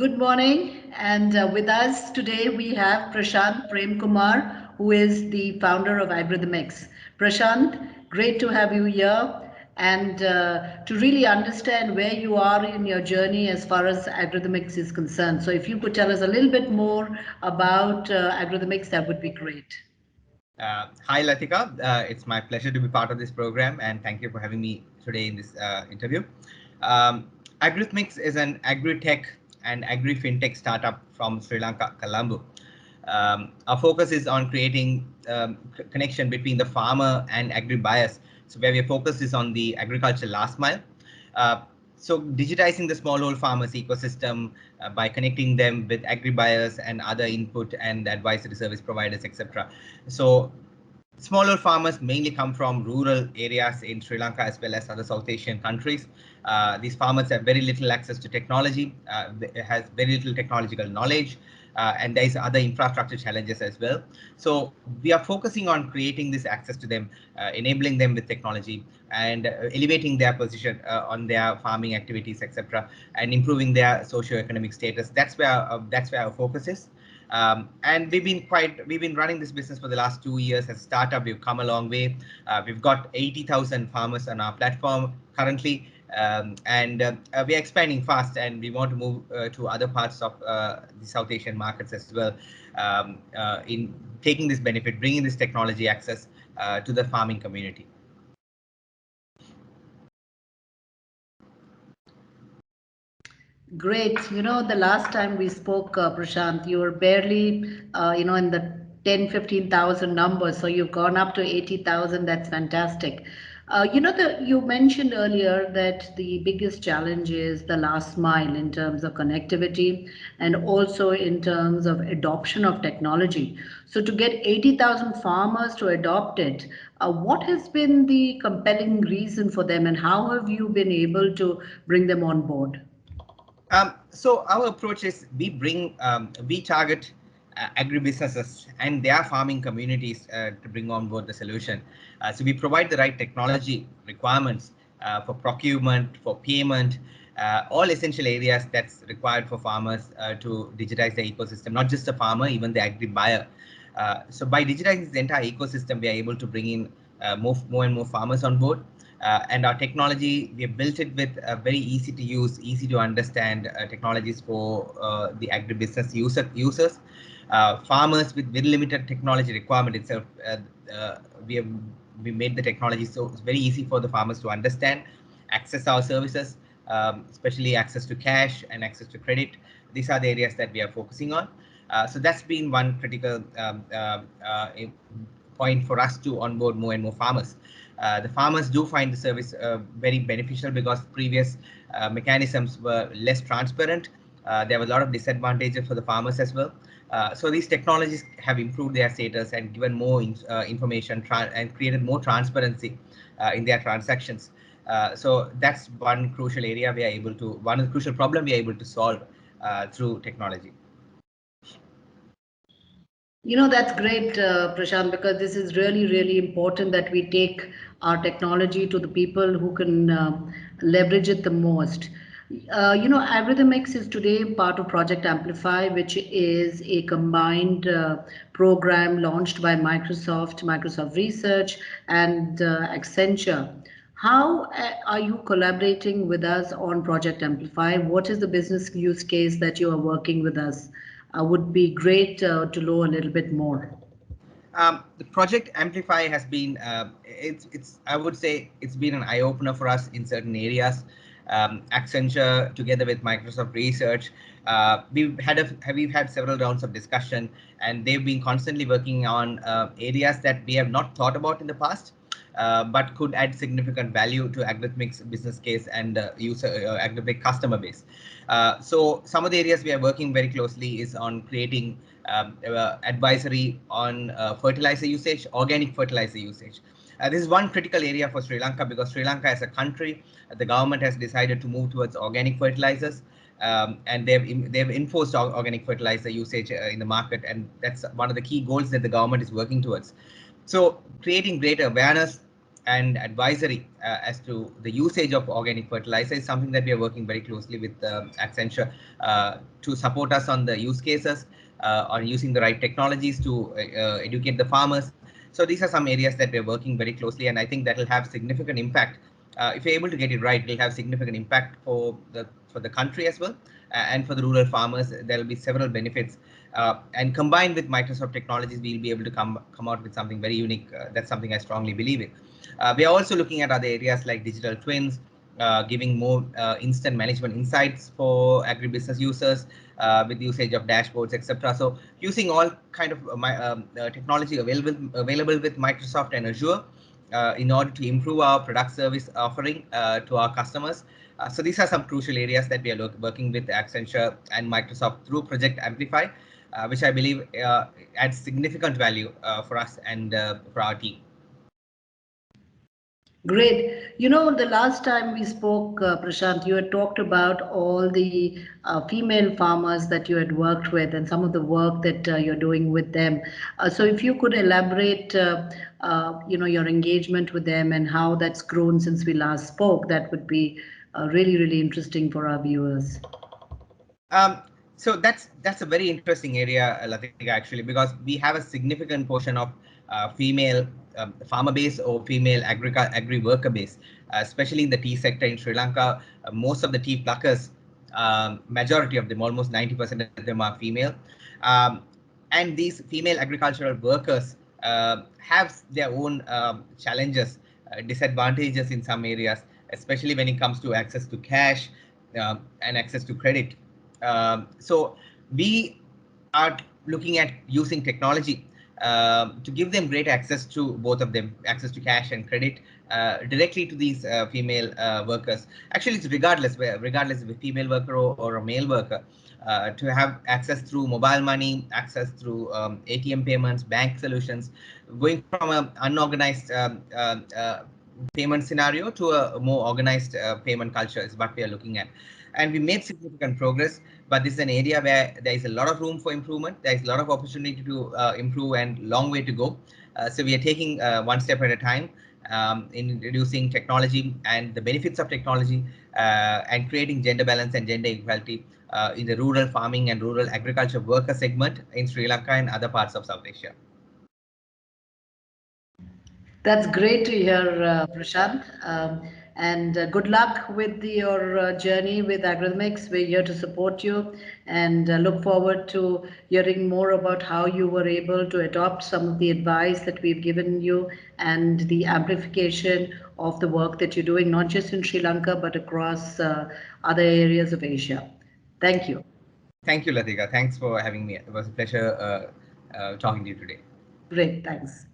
Good morning, and with us today we have Prashanth Premkumar, who is the founder of Agrithmics. Prashanth, great to have you here and to really understand where you are in your journey as far as Agrithmics is concerned. So if you could tell us a little bit more about Agrithmics, that would be great. Hi, Lathika. It's my pleasure to be part of this program, and thank you for having me today in this interview. Agrithmics is an agri-tech and agri-fintech startup from Sri Lanka, Colombo. Our focus is on creating connection between the farmer and agri-buyers. So where we are focused is on the agriculture last mile. Uh, so digitizing the smallholder farmers ecosystem by connecting them with agri-buyers and other input and advisory service providers, etc. So smaller farmers mainly come from rural areas in Sri Lanka as well as other South Asian countries. These farmers have very little access to technology, has very little technological knowledge, and there is other infrastructure challenges as well. So we are focusing on creating this access to them, enabling them with technology and elevating their position on their farming activities, etc., and improving their socio-economic status. That's where our focus is. And we've been running this business for the last 2 years as a startup. We've come a long way. We've got 80,000 farmers on our platform currently, and we are expanding fast, and we want to move to other parts of the South Asian markets as well, in taking this benefit, bringing this technology access to the farming community. Great. The last time we spoke, Prashant, you were barely, in the 10, 15,000 numbers. So you've gone up to 80,000. That's fantastic. You mentioned earlier that the biggest challenge is the last mile in terms of connectivity and also in terms of adoption of technology. So to get 80,000 farmers to adopt it, what has been the compelling reason for them and how have you been able to bring them on board? So our approach is we target agribusinesses and their farming communities to bring on board the solution. So we provide the right technology requirements for procurement, for payment, all essential areas that's required for farmers to digitize the ecosystem, not just the farmer, even the agri buyer. So by digitizing the entire ecosystem, we are able to bring in more and more farmers on board. And our technology, we have built it with very easy to use, easy to understand technologies for the agribusiness users. Farmers with very limited technology requirement itself, we made the technology so it's very easy for the farmers to understand, access our services, especially access to cash and access to credit. These are the areas that we are focusing on. So that's been one critical point for us to onboard more and more farmers. The farmers do find the service very beneficial because previous mechanisms were less transparent. There were a lot of disadvantages for the farmers as well. So these technologies have improved their status and given more information and created more transparency in their transactions. So that's one crucial area one of the crucial problem we are able to solve through technology. That's great, Prashant, because this is really, really important that we take our technology to the people who can leverage it the most. Agrithmics is today part of Project Amplify, which is a combined program launched by Microsoft Research, and Accenture. How are you collaborating with us on Project Amplify? What is the business use case that you are working with us? Would be great to know a little bit more. The Project Amplify has been, it's I would say it's been an eye opener for us in certain areas. Accenture together with Microsoft Research, we've had several rounds of discussion, and they've been constantly working on areas that we have not thought about in the past, but could add significant value to Agrithmics business case and Agrithmic customer base. So some of the areas we are working very closely is on creating advisory on fertilizer usage, organic fertilizer usage. This is one critical area for Sri Lanka because Sri Lanka as a country, the government has decided to move towards organic fertilizers, and they've enforced organic fertilizer usage in the market, and that's one of the key goals that the government is working towards. So creating greater awareness and advisory as to the usage of organic fertilizer is something that we are working very closely with Accenture to support us on the use cases, on using the right technologies to educate the farmers. So these are some areas that we're working very closely, and I think that will have significant impact. If you're able to get it right, it'll have significant impact for the country as well, and for the rural farmers. There will be several benefits, and combined with Microsoft technologies, we'll be able to come out with something very unique. That's something I strongly believe in. We are also looking at other areas like digital twins, giving more instant management insights for agribusiness users with usage of dashboards, etc. So using all kind of technology available with Microsoft and Azure in order to improve our product service offering to our customers. So these are some crucial areas that we are working with Accenture and Microsoft through Project Amplify, which I believe adds significant value for us and for our team. Great. The last time we spoke, Prashant, you had talked about all the female farmers that you had worked with and some of the work that you're doing with them. So if you could elaborate, your engagement with them and how that's grown since we last spoke, that would be really, really interesting for our viewers. Um, so that's a very interesting area, Lathika, actually, because we have a significant portion of female farmer base or female agri worker base, especially in the tea sector in Sri Lanka. Most of the tea pluckers, majority of them, almost 90% of them are female. Um, and these female agricultural workers have their own challenges, disadvantages in some areas, especially when it comes to access to cash and access to credit. So we are looking at using technology to give them great access to both of them, access to cash and credit directly to these female workers. Actually, it's regardless if a female worker or a male worker, to have access through mobile money, access through ATM payments, bank solutions, going from an unorganized payment scenario to a more organized payment culture is what we are looking at. And we made significant progress, but this is an area where there is a lot of room for improvement. There is a lot of opportunity to improve and long way to go. So we are taking one step at a time in introducing technology and the benefits of technology and creating gender balance and gender equality in the rural farming and rural agriculture worker segment in Sri Lanka and other parts of South Asia. That's great to hear, Prashant. And good luck with your journey with Agrithmics. We're here to support you and look forward to hearing more about how you were able to adopt some of the advice that we've given you and the amplification of the work that you're doing, not just in Sri Lanka, but across other areas of Asia. Thank you. Thank you, Lathika. Thanks for having me. It was a pleasure talking to you today. Great. Thanks.